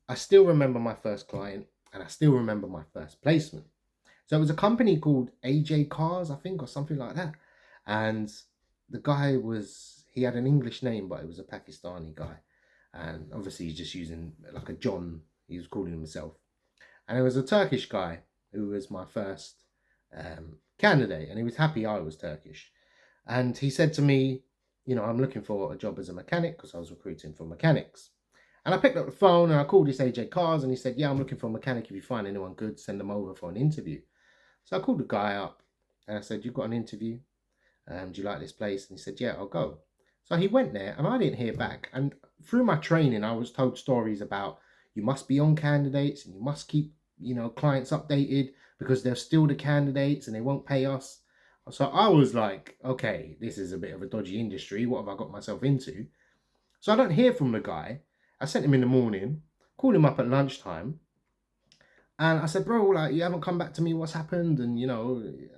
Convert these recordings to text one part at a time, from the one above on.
I still remember my first client and I still remember my first placement. So it was a company called AJ Cars, I think, or something like that. And the guy he had an English name, but it was a Pakistani guy. And obviously he's just using like a John, he was calling himself. And it was a Turkish guy who was my first candidate. And he was happy I was Turkish. And he said to me, I'm looking for a job as a mechanic because I was recruiting for mechanics. And I picked up the phone and I called this AJ Cars and he said, yeah, I'm looking for a mechanic. If you find anyone good, send them over for an interview. So I called the guy up and I said, you've got an interview? Do you like this place? And he said, yeah, I'll go. So he went there and I didn't hear back. And through my training, I was told stories about you must be on candidates and you must keep, clients updated because they're still the candidates and they won't pay us. So I was like, okay, this is a bit of a dodgy industry. What have I got myself into? So I don't hear from the guy. I sent him in the morning, called him up at lunchtime. And I said, bro, like, you haven't come back to me. What's happened? And,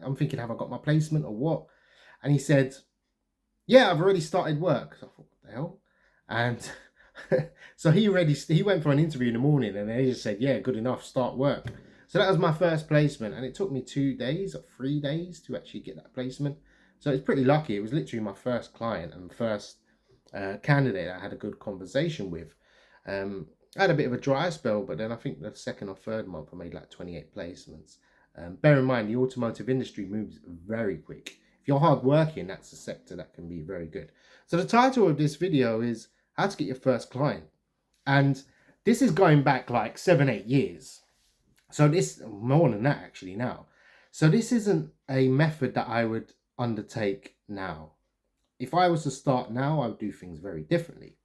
I'm thinking, have I got my placement or what? And he said, yeah, I've already started work. So I thought, what the hell? And so he went for an interview in the morning and they just said, yeah, good enough, start work. So that was my first placement. And it took me 2 days or 3 days to actually get that placement. So it's pretty lucky. It was literally my first client and first candidate I had a good conversation with. I had a bit of a dry spell, but then I think the second or third month I made like 28 placements. Bear in mind, the automotive industry moves very quick. If you're hardworking, that's a sector that can be very good. So the title of this video is how to get your first client. And this is going back like 7-8 years. So this, more than that actually now. So this isn't a method that I would undertake now. If I was to start now, I would do things very differently.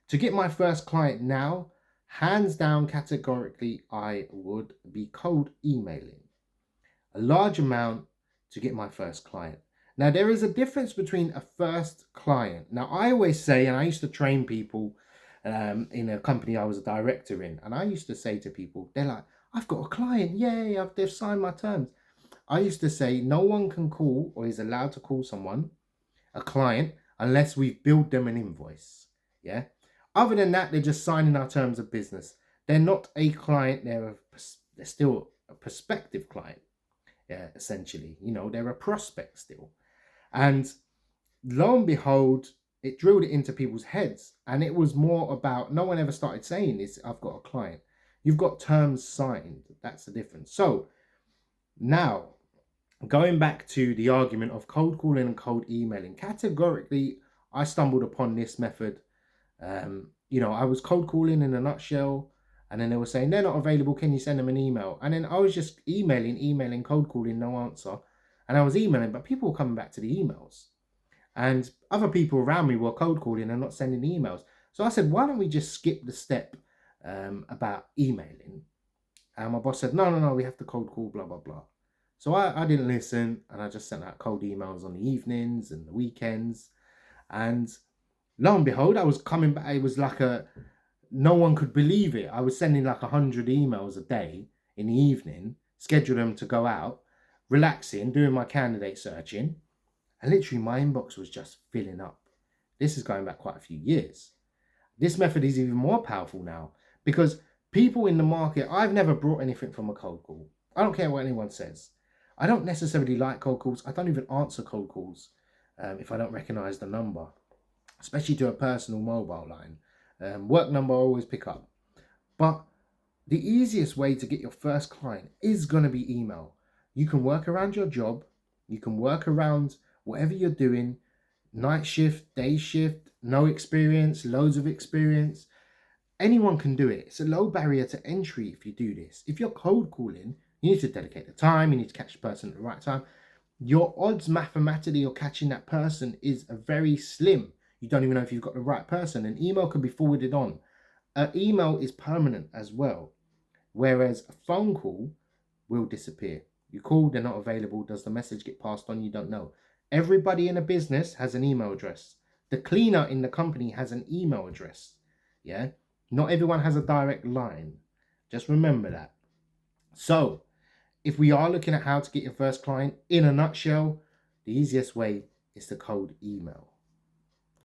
To get my first client now, hands down, categorically, I would be cold emailing a large amount to get my first client. Now, there is a difference between a first client. Now, I always say, and I used to train people in a company I was a director in, and I used to say to people, they're like, I've got a client, yay, they've signed my terms. I used to say, no one can call or is allowed to call someone a client unless we've billed them an invoice. Yeah. Other than that, they're just signing our terms of business. They're not a client. They're still a prospective client. Yeah, essentially, they're a prospect still. And lo and behold, it drilled it into people's heads. And it was more about, no one ever started saying this, I've got a client. You've got terms signed. That's the difference. So now, going back to the argument of cold calling and cold emailing, categorically, I stumbled upon this method. I was cold calling in a nutshell, and then they were saying they're not available. Can you send them an email? And then I was just emailing, cold calling, no answer. And I was emailing, but people were coming back to the emails. And other people around me were cold calling and not sending emails. So I said, why don't we just skip the step about emailing? And my boss said, no, we have to cold call, blah, blah, blah. So I didn't listen, and I just sent out cold emails on the evenings and the weekends. And lo and behold, I was coming back. It was like no one could believe it. I was sending like 100 emails a day in the evening, schedule them to go out, relaxing, doing my candidate searching. And literally my inbox was just filling up. This is going back quite a few years. This method is even more powerful now because people in the market, I've never brought anything from a cold call. I don't care what anyone says. I don't necessarily like cold calls. I don't even answer cold calls if I don't recognize the number, especially to a personal mobile line. Work number I always pick up. But the easiest way to get your first client is going to be email. You can work around your job. You can work around whatever you're doing. Night shift, day shift, no experience, loads of experience. Anyone can do it. It's a low barrier to entry if you do this. If you're cold calling, you need to dedicate the time. You need to catch the person at the right time. Your odds mathematically of catching that person is very slim. You don't even know if you've got the right person. An email can be forwarded on. An email is permanent as well, whereas a phone call will disappear. You call, they're not available. Does the message get passed on? You don't know. Everybody in a business has an email address. The cleaner in the company has an email address. Yeah. Not everyone has a direct line. Just remember that. So if we are looking at how to get your first client in a nutshell, the easiest way is to cold email.